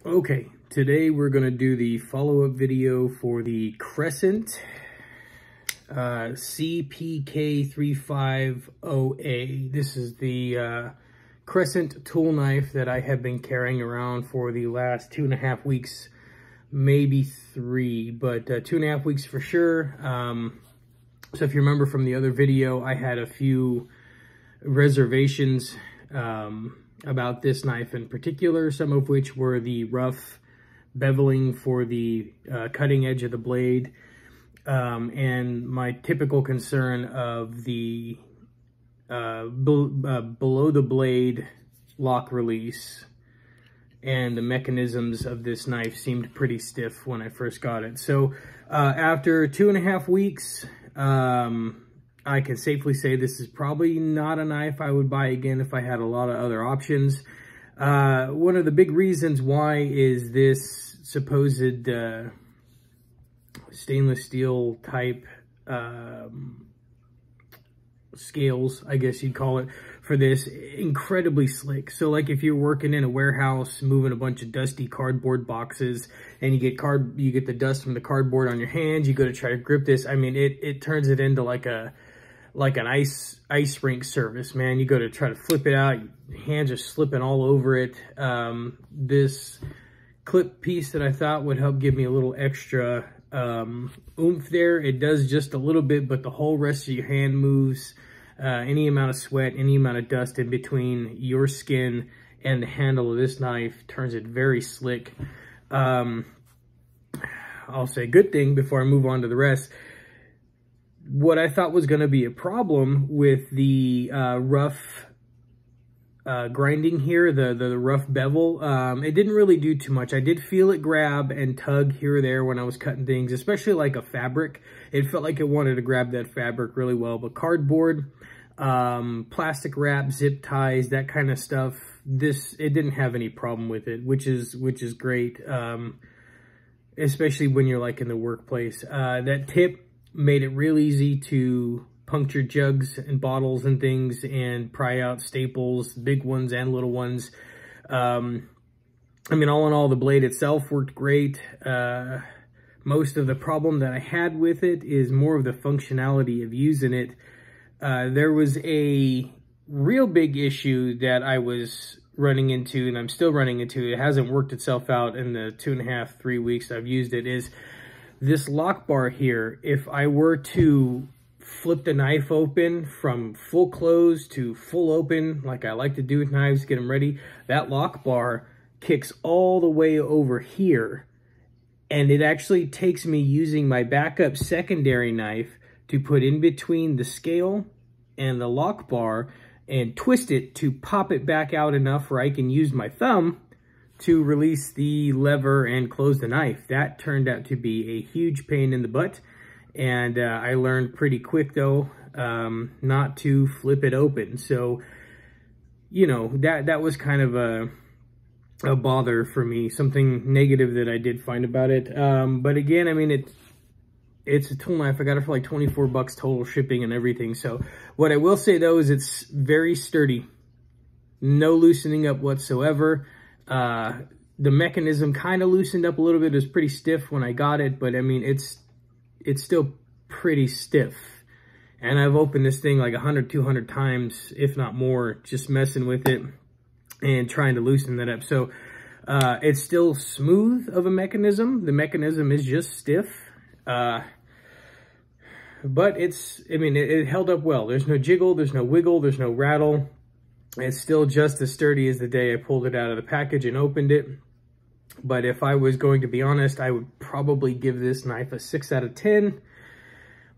Okay, today we're going to do the follow-up video for the Crescent CPK350A. This is the Crescent tool knife that I have been carrying around for the last 2.5 weeks, maybe 3, but 2.5 weeks for sure. So if you remember from the other video, I had a few reservations about this knife in particular, some of which were the rough beveling for the cutting edge of the blade, and my typical concern of the below the blade lock release, and the mechanisms of this knife seemed pretty stiff when I first got it. So after 2.5 weeks, I can safely say this is probably not a knife I would buy again if I had a lot of other options. One of the big reasons why is this supposed stainless steel type scales, I guess you'd call it, for this. Incredibly slick. So like if you're working in a warehouse moving a bunch of dusty cardboard boxes and you get the dust from the cardboard on your hands, you go to try to grip this, I mean it turns it into like an ice rink surface, man. You go to try to flip it out, your hands are slipping all over it. This clip piece that I thought would help give me a little extra oomph there. It does just a little bit, but the whole rest of your hand moves. Any amount of sweat, any amount of dust in between your skin and the handle of this knife turns it very slick. I'll say good thing before I move on to the rest. What I thought was going to be a problem with the rough grinding here, the rough bevel, it didn't really do too much. I did feel it grab and tug here or there when I was cutting things, especially like a fabric. It felt like it wanted to grab that fabric really well, but cardboard, plastic wrap, zip ties, that kind of stuff, it didn't have any problem with it, which is great, especially when you're like in the workplace. That tip made it real easy to puncture jugs and bottles and things and pry out staples, big ones and little ones. I mean, all in all, the blade itself worked great. Most of the problem that I had with it is more of the functionality of using it. There was a real big issue that I was running into, and I'm still running into. It hasn't worked itself out in the 2.5, 3 weeks I've used it, is this lock bar here. If I were to flip the knife open from full close to full open, like I like to do with knives, get them ready, that lock bar kicks all the way over here. And it actually takes me using my backup secondary knife to put in between the scale and the lock bar and twist it to pop it back out enough where I can use my thumb to release the lever and close the knife. That turned out to be a huge pain in the butt. And I learned pretty quick, though, not to flip it open. So, you know, that was kind of a bother for me, something negative that I did find about it. But again, I mean, it's a tool knife. I got it for like 24 bucks total shipping and everything. So what I will say, though, is it's very sturdy. No loosening up whatsoever. The mechanism kind of loosened up a little bit. It was pretty stiff when I got it, but I mean, it's still pretty stiff. And I've opened this thing like 100, 200 times, if not more, just messing with it and trying to loosen that up. So it's still smooth of a mechanism. The mechanism is just stiff. But it held up well. There's no jiggle, there's no wiggle, there's no rattle. It's still just as sturdy as the day I pulled it out of the package and opened it. But if I was going to be honest, I would probably give this knife a 6 out of 10.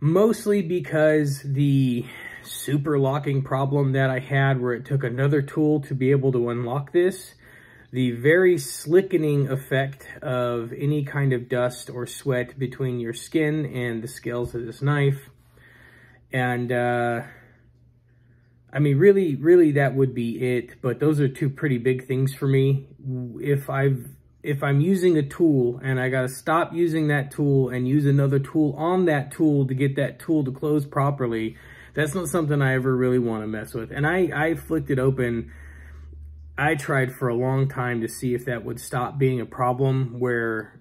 Mostly because the super locking problem that I had, where it took another tool to be able to unlock this, the very slickening effect of any kind of dust or sweat between your skin and the scales of this knife. And I mean, really that would be it. But those are two pretty big things for me. If I'm using a tool and I got to stop using that tool and use another tool on that tool to get that tool to close properly, that's not something I ever really want to mess with. And I flicked it open I tried for a long time to see if that would stop being a problem, where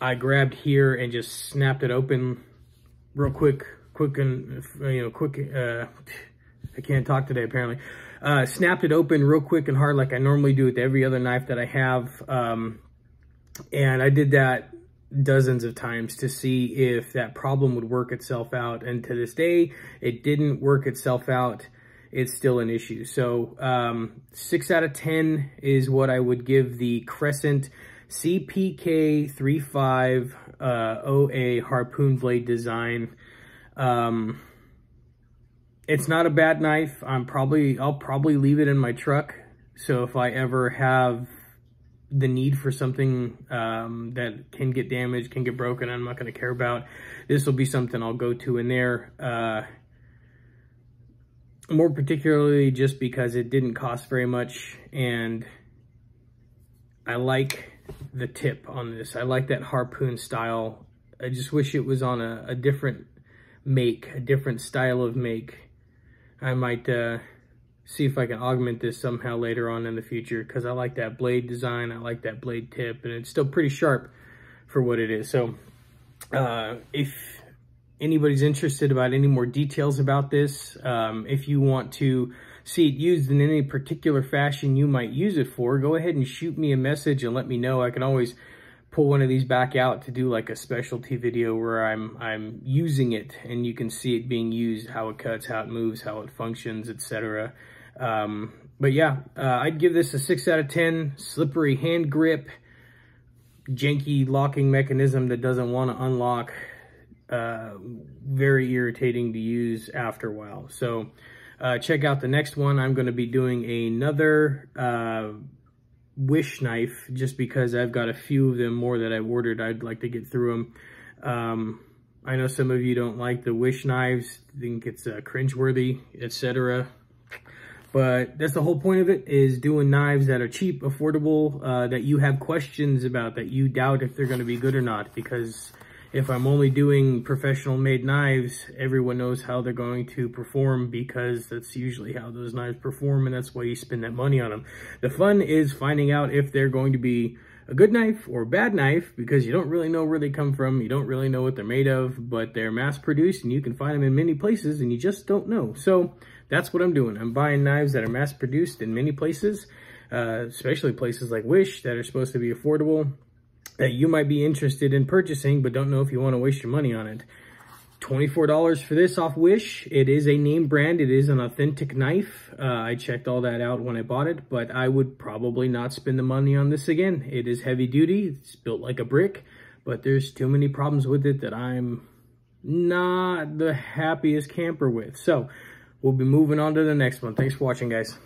I grabbed here and just snapped it open real quick and, I can't talk today apparently. Snapped it open real quick and hard like I normally do with every other knife that I have. And I did that dozens of times to see if that problem would work itself out. And to this day, it didn't work itself out. It's still an issue. So 6 out of 10 is what I would give the Crescent CPK 35 OA harpoon blade design. It's not a bad knife. I'll probably leave it in my truck. So if I ever have the need for something that can get damaged, can get broken, I'm not going to care about, this will be something I'll go to in there. More particularly just because it didn't cost very much, and I like the tip on this. I like that harpoon style. I just wish it was on a different make, a different style of make. I might see if I can augment this somehow later on in the future, because I like that blade design, I like that blade tip, and it's still pretty sharp for what it is. So if anybody's interested about any more details about this, if you want to see it used in any particular fashion you might use it for, go ahead and shoot me a message and let me know. I can always pull one of these back out to do like a specialty video where I'm using it and you can see it being used, how it cuts, how it moves, how it functions, etc. But yeah, I'd give this a 6 out of 10. Slippery hand grip, janky locking mechanism that doesn't want to unlock, very irritating to use after a while. So check out the next one. I'm going to be doing another Wish knife, just because I've got a few of them more that I've ordered. I'd like to get through them. I know some of you don't like the Wish knives, think it's cringeworthy, etc. But that's the whole point of it, is doing knives that are cheap, affordable, that you have questions about, that you doubt if they're going to be good or not. Because if I'm only doing professional made knives, everyone knows how they're going to perform, because that's usually how those knives perform, and that's why you spend that money on them. The fun is finding out if they're going to be a good knife or a bad knife, because you don't really know where they come from, you don't really know what they're made of, but they're mass produced and you can find them in many places and you just don't know. So that's what I'm doing. I'm buying knives that are mass produced in many places, especially places like Wish that are supposed to be affordable, that you might be interested in purchasing but don't know if you want to waste your money on it. $24 for this off Wish. It is a name brand. It is an authentic knife. I checked all that out when I bought it, but I would probably not spend the money on this again. It is heavy duty. It's built like a brick, but there's too many problems with it that I'm not the happiest camper with. So we'll be moving on to the next one. Thanks for watching, guys.